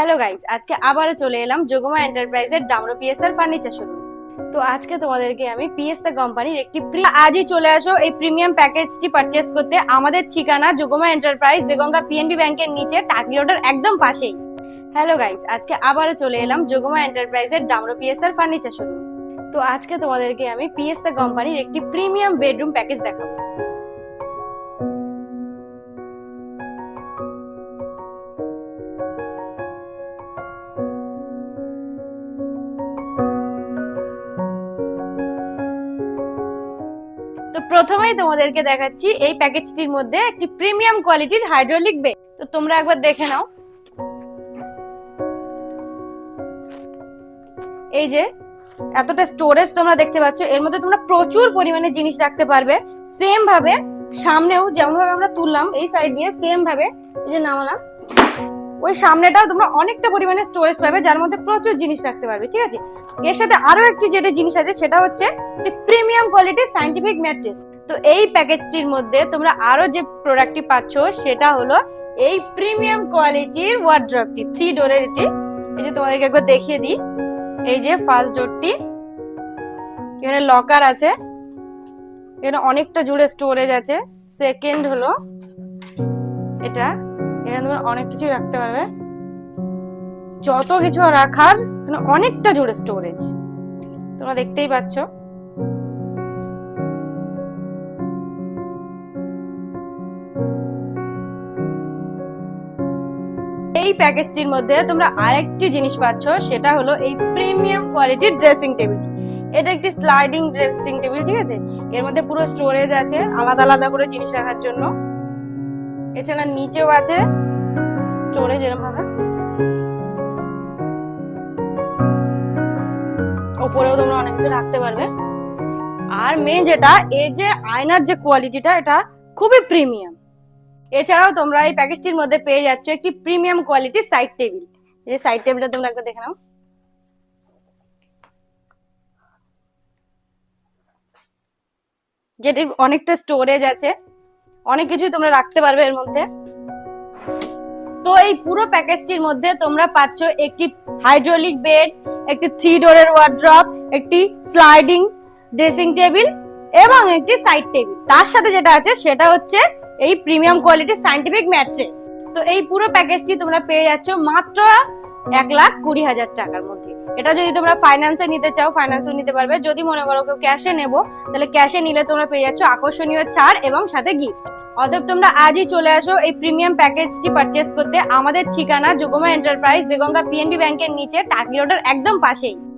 Hello guys, আজকে আবারও চলে এলাম যোগমা এন্টারপ্রাইজের ডামরো পিএসআর ফার্নিচার শোরুম। তো আজকে তোমাদেরকে আমি পিএসআর কোম্পানির একটি আজই চলে আসো এই প্রিমিয়াম প্যাকেজটি পারচেজ করতে। আমাদের ঠিকানা যোগমা এন্টারপ্রাইজ, দেগঙ্গা পিএনবি ব্যাংকের নিচে, টাকি রোডের একদম পাশেই। হ্যালো গাইস, আজকে আবারও চলে এলাম যোগমা এন্টারপ্রাইজের ডামরো পিএসআর ফার্নিচার শোরুম। তো আজকে তোমাদেরকে আমি পিএসআর কোম্পানির একটি প্রিমিয়াম বেডরুম প্যাকেজ দেখাবো। তো প্রথমেই তোমাদেরকে দেখাচ্ছি এই প্যাকেজটির মধ্যে একটি প্রিমিয়াম কোয়ালিটির হাইড্রোলিক বেড। তো তোমরা একবার দেখে নাও। এই যে এতটা স্টোরেজ তোমরা দেখতে পাচ্ছ, এর মধ্যে তোমরা প্রচুর পরিমাণে জিনিস রাখতে পারবে। সেম ভাবে সামনেও যেমন ভাবে আমরা তুললাম এই সাইড দিয়ে, সেম ভাবে এই যে নামালাম, ওই সামনেটাও তোমরা অনেকটা পরিমাণে স্টোরেজ পাবে, যার মধ্যে প্রচুর জিনিস রাখতে পারবে। ঠিক আছে, এর সাথে আরো একটি যেটা জিনিস আছে সেটা হচ্ছে প্রিমিয়াম কোয়ালিটির সায়েন্টিফিক ম্যাট্রেস। তো এই প্যাকেজটির মধ্যে তোমরা আরো যে প্রোডাক্টটি পাচ্ছ সেটা হলো এই প্রিমিয়াম কোয়ালিটির ওয়ার্ড্রপটি, 3 ডোরের। এটি এই যে তোমাদেরকে একবার দেখিয়ে দিই। এই যে ফার্স্ট ডোরটি, এখানে লকার আছে, এখানে অনেকটা জুড়ে স্টোরেজ আছে। সেকেন্ড হলো এটা, এখানে তোমরা অনেক কিছু রাখতে পারবে, যত কিছু রাখার এখানে অনেকটা জুড়ে স্টোরেজ তোমরা দেখতেই পাচ্ছ। এই প্যাকেজটির মধ্যে তোমরা আরেকটি জিনিস পাচ্ছ, সেটা হলো এই প্রিমিয়াম কোয়ালিটির ড্রেসিং টেবিল। এটা একটি স্লাইডিং ড্রেসিং টেবিল। ঠিক আছে, এর মধ্যে পুরো স্টোরেজ আছে আলাদা আলাদা করে জিনিস রাখার জন্য। এছাড়া নিচেও আছে স্টোরেজ এরকম ভাবে, উপরেও তোমরা অনেক কিছু রাখতে পারবে। আর মেন যেটা, এই যে আয়নার যে কোয়ালিটিটা, এটা খুবই প্রিমিয়াম। এছাড়াও তোমরা এই প্যাকেজটির মধ্যে পেয়ে যাচ্ছ একটি প্রিমিয়াম কোয়ালিটির সাইড টেবিল। এই যে সাইড টেবিলটা তোমরা একবার দেখে নাও। যেটির অনেকটা স্টোরেজ আছে, অনেক কিছুই তোমরা রাখতে পারবে এর মধ্যে। তো এই পুরো প্যাকেজটির মধ্যে তোমরা পাচ্ছ একটি হাইড্রোলিক বেড, একটি 3 ডোরের ওয়ার্ড্রপ, একটি স্লাইডিং ড্রেসিং টেবিল এবং একটি সাইড টেবিল। তার সাথে যেটা আছে সেটা হচ্ছে এই প্রিমিয়াম কোয়ালিটির সায়েন্টিফিক ম্যাট্রেস। তো এই পুরো প্যাকেজটি তোমরা পেয়ে যাচ্ছ মাত্র 1,20,000 টাকার মধ্যে। এটা যদি তোমরা ফাইন্যান্সে নিতে চাও, ফাইন্যান্সে নিতে পারবে। যদি মনে করো কেউ ক্যাশে নেবো, তাহলে ক্যাশে নিলে তোমরা পেয়ে যাচ্ছ আকর্ষণীয় ছাড় এবং সাথে গিফট। অতএব তোমরা আজই চলে আসো এই প্রিমিয়াম প্যাকেজটি পারচেজ করতে। আমাদের ঠিকানা যোগমা এন্টারপ্রাইজ, দেগঙ্গা পিএনবি ব্যাংকের নিচে, টাকি রোডের একদম পাশেই।